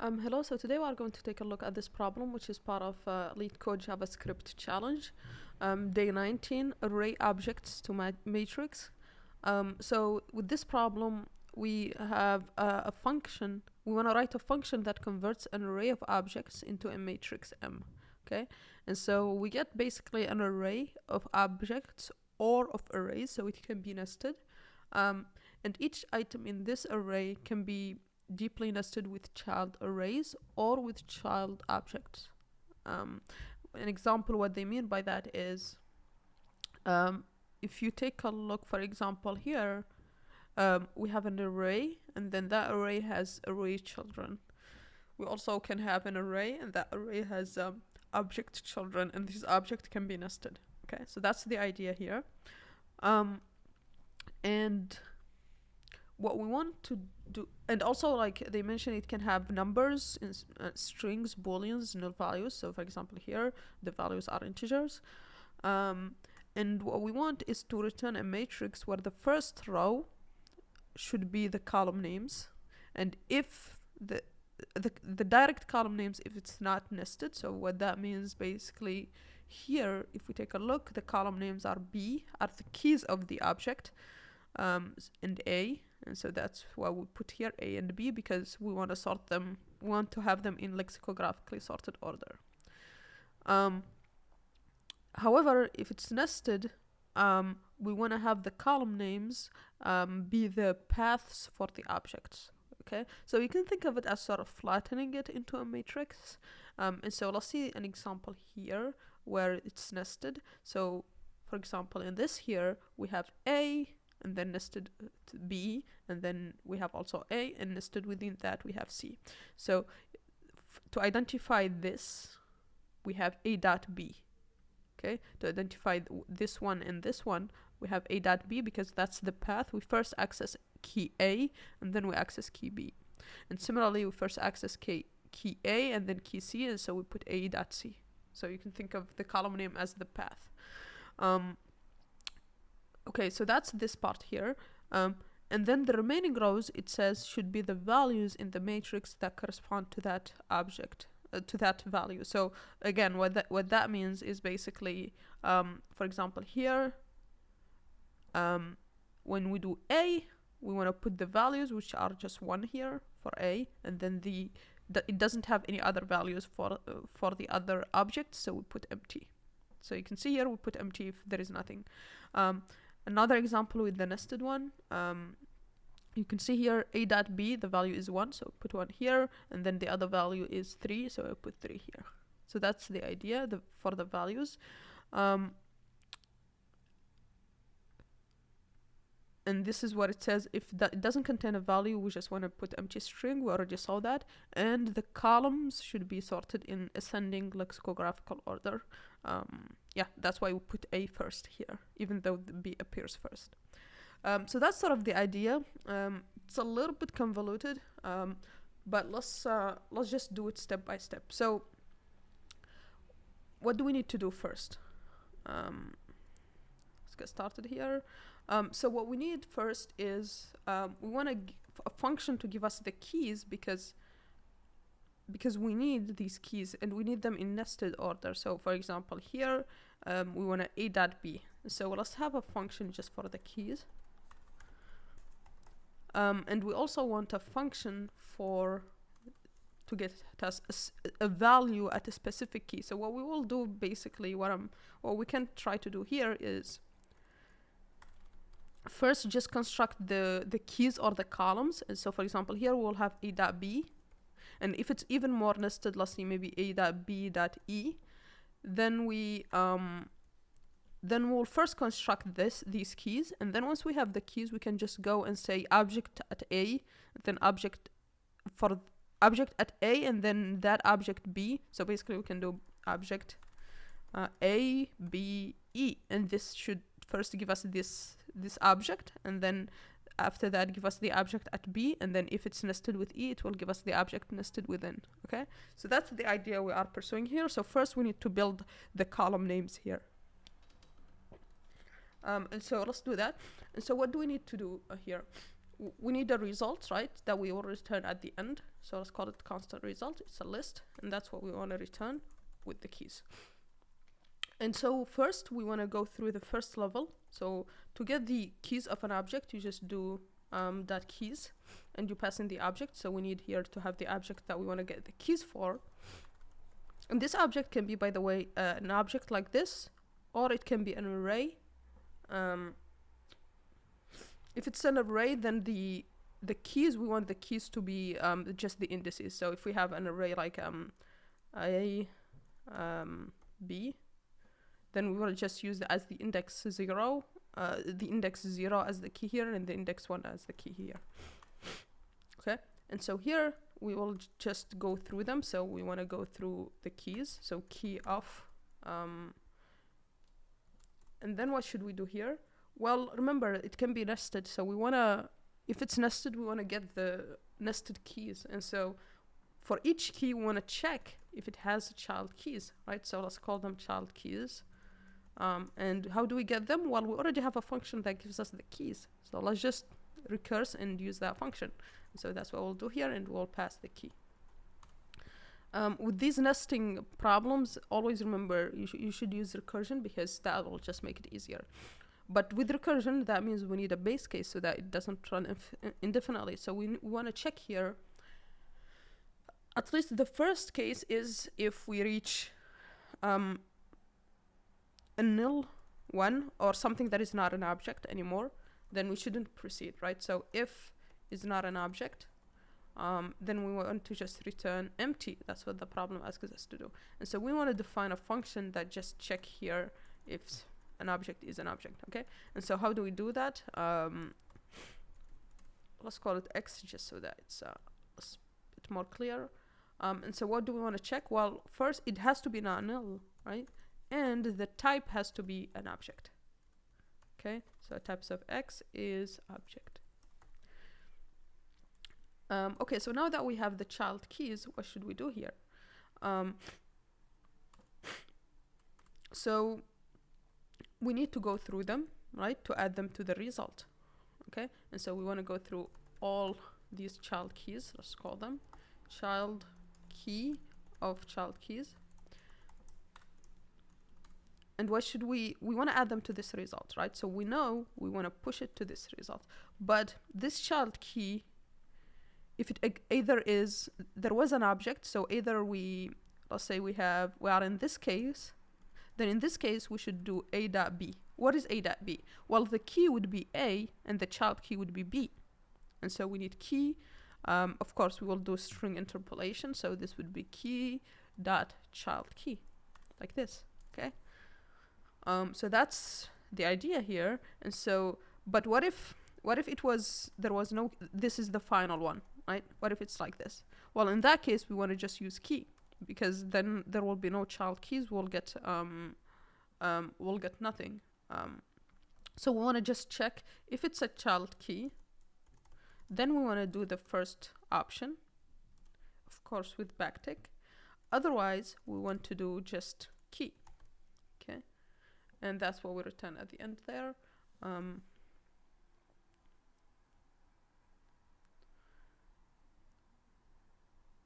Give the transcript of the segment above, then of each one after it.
Hello, so today we are going to take a look at this problem, which is part of Leetcode JavaScript challenge. Day 19, array objects to matrix. So with this problem, we have a function. We want to write a function that converts an array of objects into a matrix M. Okay, and so we get basically an array of objects or of arrays, so it can be nested. And each item in this array can be deeply nested with child arrays or with child objects. An example, what they mean by that is, if you take a look, for example, here, we have an array, and then that array has array children. We also can have an array, and that array has object children, and this object can be nested. Okay, so that's the idea here. And what we want to do, and also like they mentioned, it can have numbers, strings, booleans, null values. So for example here, the values are integers. And what we want is to return a matrix where the first row should be the column names, and if the direct column names if it's not nested. So what that means basically here, if we take a look, the column names are B, are the keys of the object, and A. And so that's why we put here A and B, because we want to sort them, we want to have them in lexicographically sorted order. However, if it's nested, we want to have the column names be the paths for the objects. Okay, so you can think of it as sort of flattening it into a matrix. And so let's see an example here where it's nested. So for example, in this here, we have A, and then nested B, and then we have also A, and nested within that we have C. So to identify this, we have A dot B. Okay, to identify this one and this one, we have A dot B, because that's the path. We first access key A, and then we access key B. And similarly, we first access key A, and then key C, and so we put A dot C. So you can think of the column name as the path. Okay, so that's this part here. And then the remaining rows, it says, should be the values in the matrix that correspond to that object, to that value. So again, what that means is basically, for example, here, when we do A, we want to put the values, which are just 1 here for A, and then it doesn't have any other values for the other objects, so we put empty. So you can see here we put empty if there is nothing. Another example with the nested one, you can see here A dot B, the value is 1, so put 1 here, and then the other value is 3, so I put 3 here. So that's the idea for the values. And this is what it says. If it doesn't contain a value, we just want to put empty string. We already saw that. And the columns should be sorted in ascending lexicographical order. Yeah, that's why we put A first here, even though the B appears first. So that's sort of the idea. It's a little bit convoluted, but let's just do it step by step. So what do we need to do first? Let's get started here. So what we need first is we want a function to give us the keys, because we need these keys and we need them in nested order. So for example here, we want A dot B. So let's have a function just for the keys. And we also want a function to get us a value at a specific key. So what we will do basically, what we can try to do here is first just construct the keys or the columns. And so for example here we'll have A dot B, and if it's even more nested, let's see, maybe A dot B dot E, then we'll first construct these keys, and then once we have the keys, we can just go and say object at A, then object at A, and then that object B. So basically we can do object A, B, E, and this should first give us this object, and then after that give us the object at B, and then if it's nested with E, it will give us the object nested within. Okay, so that's the idea we are pursuing here. So first we need to build the column names here. And so let's do that. And so what do we need to do here? we need a result, right, that we will return at the end. So let's call it constant result. It's a list, and that's what we want to return with the keys. And so first we want to go through the first level. So to get the keys of an object, you just do dot keys, and you pass in the object. So we need here to have the object that we want to get the keys for. And this object can be, by the way, an object like this, or it can be an array. If it's an array, then the keys, we want the keys to be just the indices. So if we have an array like A, B, then we will just use as the index 0, the index 0 as the key here, and the index 1 as the key here. Okay, and so here we will just go through them. So we want to go through the keys. So key of, and then what should we do here? Well, remember, it can be nested. So we want to, if it's nested, we want to get the nested keys. And so for each key, we want to check if it has child keys, right? So let's call them child keys. And how do we get them? Well, we already have a function that gives us the keys. So let's just recurse and use that function. So that's what we'll do here, and we'll pass the key. With these nesting problems, always remember you should use recursion, because that will just make it easier. But with recursion, that means we need a base case so that it doesn't run indefinitely. So we want to check here. At least the first case is if we reach a nil one, or something that is not an object anymore, then we shouldn't proceed, right? So if is not an object, then we want to just return empty. That's what the problem asks us to do. And so we want to define a function that just check here if an object is an object, okay? And so how do we do that? Let's call it x, just so that it's a bit more clear. And so what do we want to check? Well, first it has to be not null, right? And the type has to be an object. Okay, so types of x is object. Okay, so now that we have the child keys, what should we do here? So we need to go through them, right, to add them to the result. Okay, and so we want to go through all these child keys. Let's call them child key of child keys. And what should we want to add them to this result, right? So we know we want to push it to this result, but this child key, if it either is, there was an object, so either let's say we are in this case, then in this case we should do a dot b. What is a dot b? Well, the key would be a and the child key would be b. And so we need key. Of course, we will do string interpolation, so this would be key dot child key, like this, okay? So that's the idea here. And so, but what if there was no, this is the final one, right? What if it's like this? Well, in that case, we want to just use key, because then there will be no child keys. We'll get nothing. So we want to just check if it's a child key. Then we want to do the first option, of course, with backtick. Otherwise, we want to do just key. Okay. And that's what we return at the end there.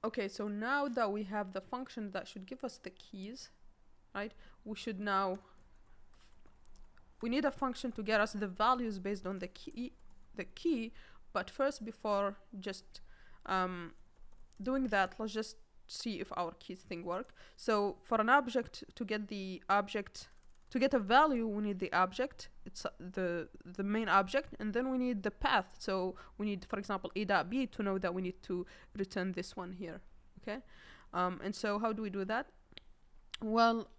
Okay, so now that we have the function that should give us the keys, right, we need a function to get us the values based on the key. But first, before just doing that, let's just see if our keys thing work. So for an object, to get a value, we need the object. It's the main object, and then we need the path. So we need, for example, a.b to know that we need to return this one here. Okay, and so how do we do that? Well,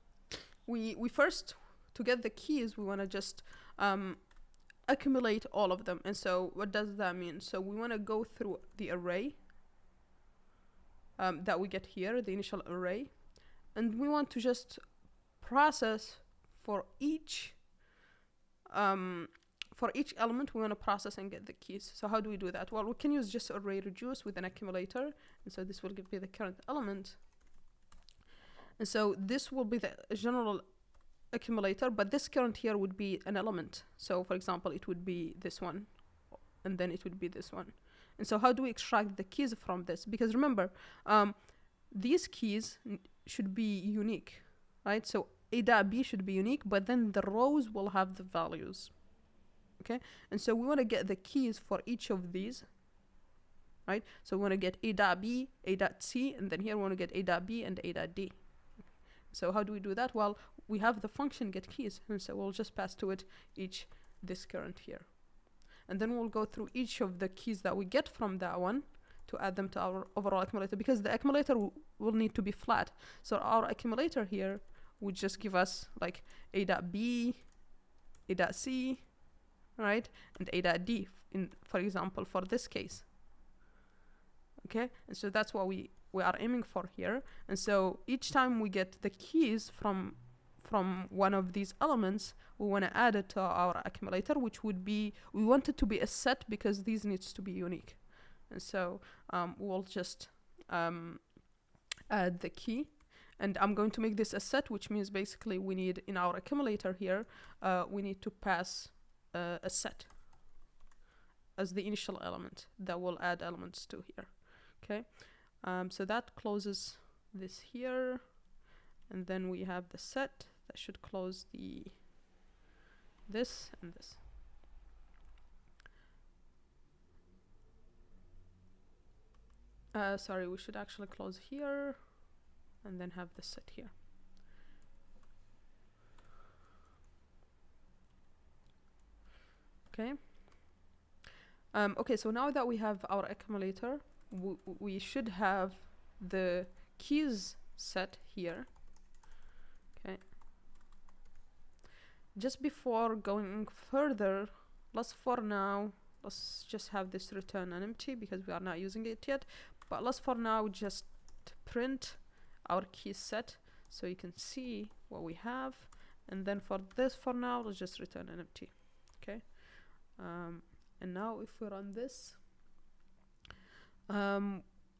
we first, to get the keys, we want to just accumulate all of them. And so what does that mean? So we want to go through the array that we get here, the initial array, and we want to just process for each element. We want to process and get the keys. So how do we do that? Well, we can use just array reduce with an accumulator, and so this will be the current element, and so this will be the general accumulator, but this current here would be an element. So for example, it would be this one, and then it would be this one. And so how do we extract the keys from this? Because remember, these keys should be unique, right? So a.b should be unique, but then the rows will have the values. Okay, and so we want to get the keys for each of these, right? So we want to get a.b, a.c, and then here we want to get a.b and a.d. So how do we do that? Well, we have the function get keys, and so we'll just pass to it each this current here. And then we'll go through each of the keys that we get from that one to add them to our overall accumulator, because the accumulator will need to be flat. So our accumulator here would just give us like a.b, a.c, right, and a.d for example, for this case. Okay, and so that's what we are aiming for here. And so each time we get the keys from one of these elements, we want to add it to our accumulator, which would be, we want it to be a set because these needs to be unique. And so we'll just add the key, and I'm going to make this a set, which means basically we need in our accumulator here, we need to pass a set as the initial element that will add elements to here. Okay, so that closes this here, and then we have the set that should close this and this. Sorry, we should actually close here and then have the set here. Okay. Okay, so now that we have our accumulator, we should have the keys set here. Okay. Just before going further, let's just have this return an empty because we are not using it yet. But let's for now just print our key set so you can see what we have. And then for this, for now, let's just return an empty. Okay. And now if we run this,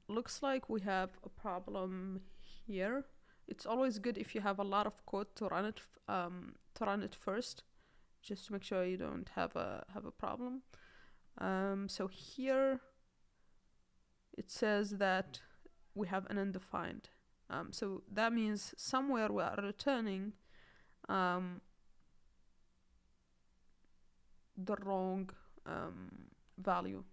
looks like we have a problem here. It's always good if you have a lot of code to run it first, just to make sure you don't have a problem. So here it says that we have an undefined. So that means somewhere we are returning the wrong value.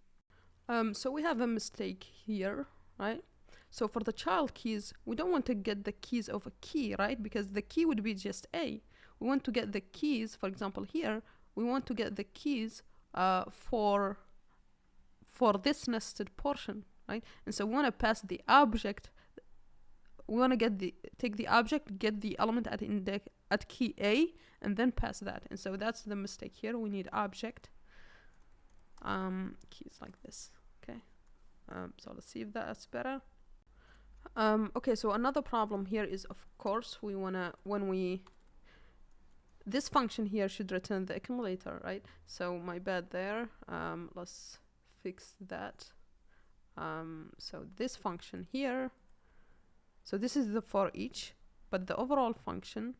So we have a mistake here, right? So for the child keys, we don't want to get the keys of a key, right? Because the key would be just A. We want to get the keys, for example, here, we want to get the keys for this nested portion, right? And so we want to pass the object. We want to take the object, get the element at key A, and then pass that. And so that's the mistake here. We need object keys like this. Okay. So let's see if that's better. Okay, so another problem here is, of course, we wanna this function here should return the accumulator, right? So my bad there. Let's fix that. So this function here, so this is the for each, but the overall function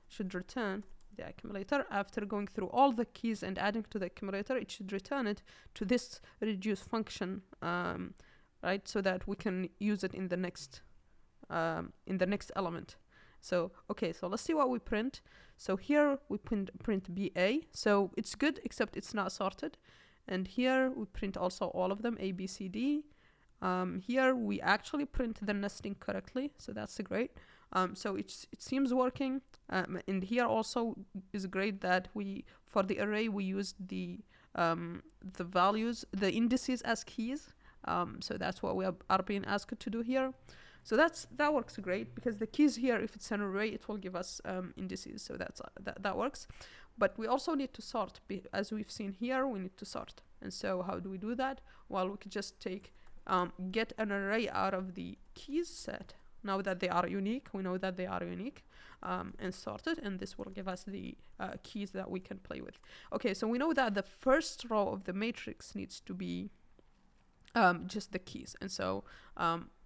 should return the accumulator. After going through all the keys and adding to the accumulator, it should return it to this reduce function, right? So that we can use it in the next element. So, okay, so let's see what we print. So here we print BA. So it's good, except it's not sorted. And here we print also all of them, A, B, C, D. Here we actually print the nesting correctly. So that's great. So it seems working. And here also is great that for the array, we used the values, the indices as keys. So that's what we are being asked to do here. So that works great, because the keys here, if it's an array, it will give us indices. So that works. But we also need to sort. As we've seen here, we need to sort. And so how do we do that? Well, we could just get an array out of the keys set. Now that they are unique, we know that they are unique, and sort it. And this will give us the keys that we can play with. Okay, so we know that the first row of the matrix needs to be just the keys. And so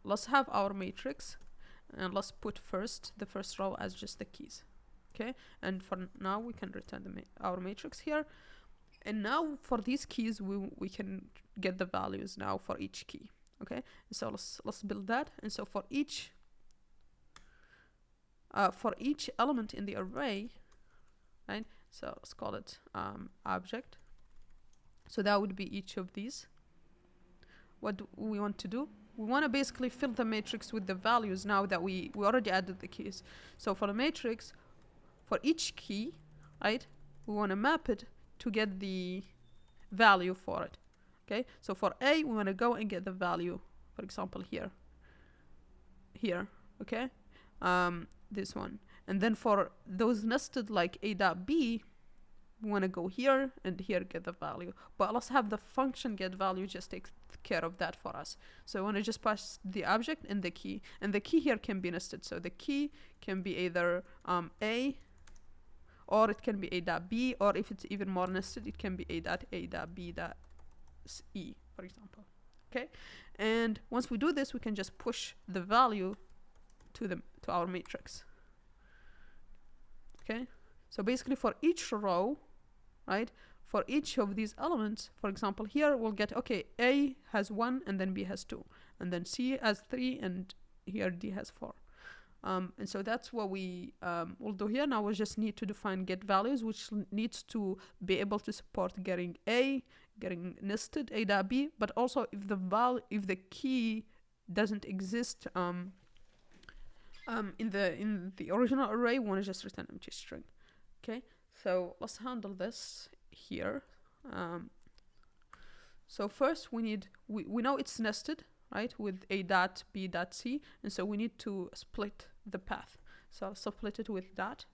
let's have our matrix, and let's put the first row as just the keys. Okay, and for now we can return our matrix here. And now for these keys, we can get the values now for each key. Okay, so let's build that. And so for each element in the array, right? So let's call it object. So that would be each of these. What do we want to do? We want to basically fill the matrix with the values now that we already added the keys. So for the matrix, for each key, right, we want to map it to get the value for it. Okay, so for A, we want to go and get the value, for example, here, okay, this one. And then for those nested like A dot B, we want to go here and here get the value. But let's have the function get value just take care of that for us. So I want to just pass the object and the key. And the key here can be nested. So the key can be either A, or it can be A dot B, or if it's even more nested, it can be A dot B dot E, for example. Okay, and once we do this, we can just push the value to our matrix. Okay, so basically for each row, right, for each of these elements, for example, here we'll get, okay, A has 1 and then B has 2, and then C has 3, and here D has 4. And so that's what we will do here. Now we just need to define get values, which needs to be able to support getting A, getting nested A dot B, but also if the key doesn't exist in the original array, we want to just return empty string. Okay, so let's handle this here. So first we know it's nested, right, with A dot B dot C, and so we need to split the path. So I'll split it with that.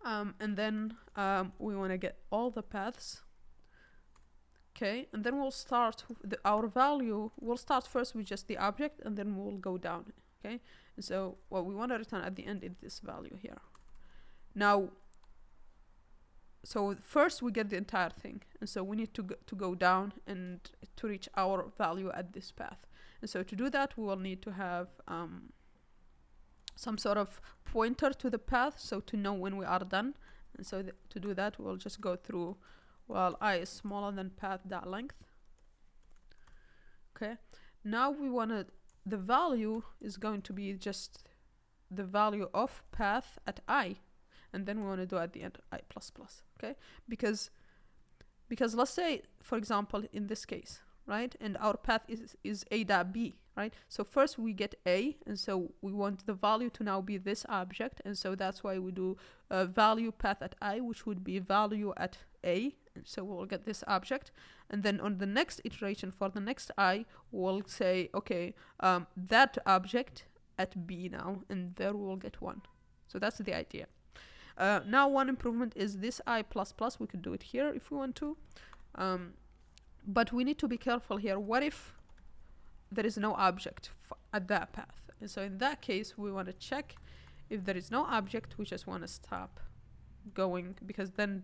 And then we want to get all the paths. Okay, and then we'll start our value. We'll start first with just the object, and then we'll go down. Okay, and so what we want to return at the end is this value here. Now, so first we get the entire thing, and so we need to go down and to reach our value at this path. And so to do that, we will need to have some sort of pointer to the path, so to know when we are done. And so to do that, we'll just go through while I is smaller than path.length. Okay, now we want to, the value is going to be just the value of path at I, and then we want to do at the end I++, okay? Because let's say, for example, in this case, right, and our path is A dot B, right? So first we get A, and so we want the value to now be this object, and so that's why we do value path at I, which would be value at A, and so we'll get this object. And then on the next iteration for the next I, we'll say, okay, that object at B now, and there we'll get 1. So that's the idea. Now one improvement is this I++. We could do it here if we want to. But we need to be careful here. What if there is no object at that path? And so in that case, we want to check if there is no object. We just want to stop going, because then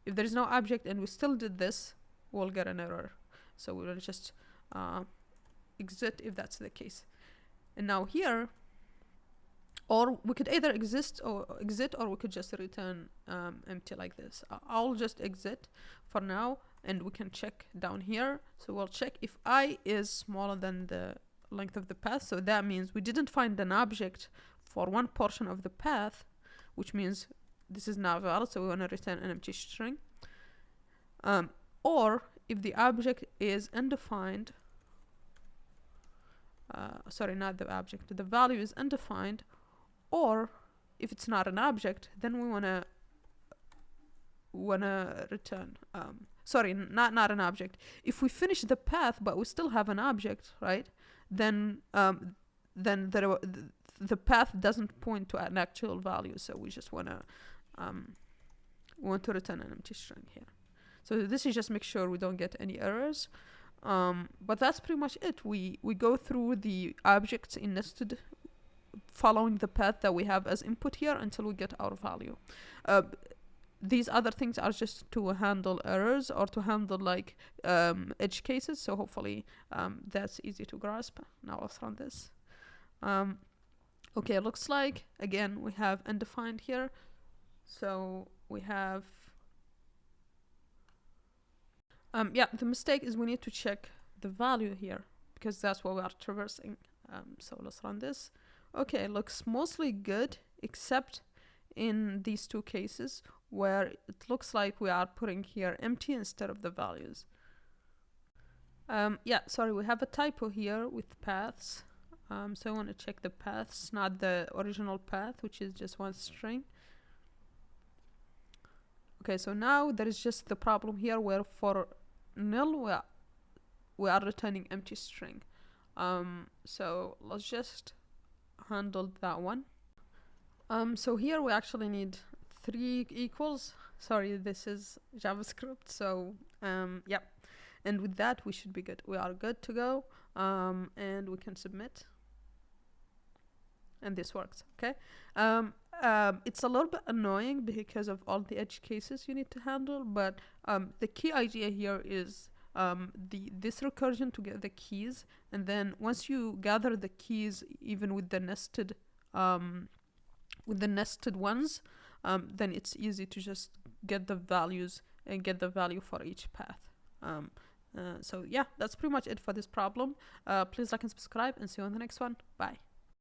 if there is no object and we still did this, we'll get an error. So we'll just exit if that's the case. And now here, or we could either exit, or we could just return empty like this. I'll just exit for now, and we can check down here. So we'll check if I is smaller than the length of the path. So that means we didn't find an object for one portion of the path, which means this is not valid. So we want to return an empty string. Or if the object is undefined, sorry, not the object, the value is undefined, or if it's not an object, then we wanna return, sorry, not an object. If we finish the path but we still have an object, right, then the path doesn't point to an actual value, so we just want to return an empty string here. So this is just make sure we don't get any errors. But that's pretty much it. We go through the objects in nested, following the path that we have as input here until we get our value. These other things are just to handle errors or to handle like edge cases. So hopefully that's easy to grasp. Now let's run this. Okay, it looks like, again, we have undefined here. So we have Yeah, the mistake is we need to check the value here because that's what we are traversing. So let's run this. Okay, it looks mostly good except in these two cases where it looks like we are putting here empty instead of the values. Yeah, sorry, we have a typo here with paths. So I want to check the paths, not the original path, which is just one string. Okay, so now there is just the problem here where for nil we are returning empty string. So let's just handle that one. So here we actually need 3 equals. Sorry, this is JavaScript. So yeah, and with that we should be good. We are good to go, and we can submit. And this works. Okay. It's a little bit annoying because of all the edge cases you need to handle, but the key idea here is this recursion to get the keys, and then once you gather the keys, even with the nested ones, then it's easy to just get the values and get the value for each path. So yeah, that's pretty much it for this problem. Please like and subscribe, and see you on the next one. Bye.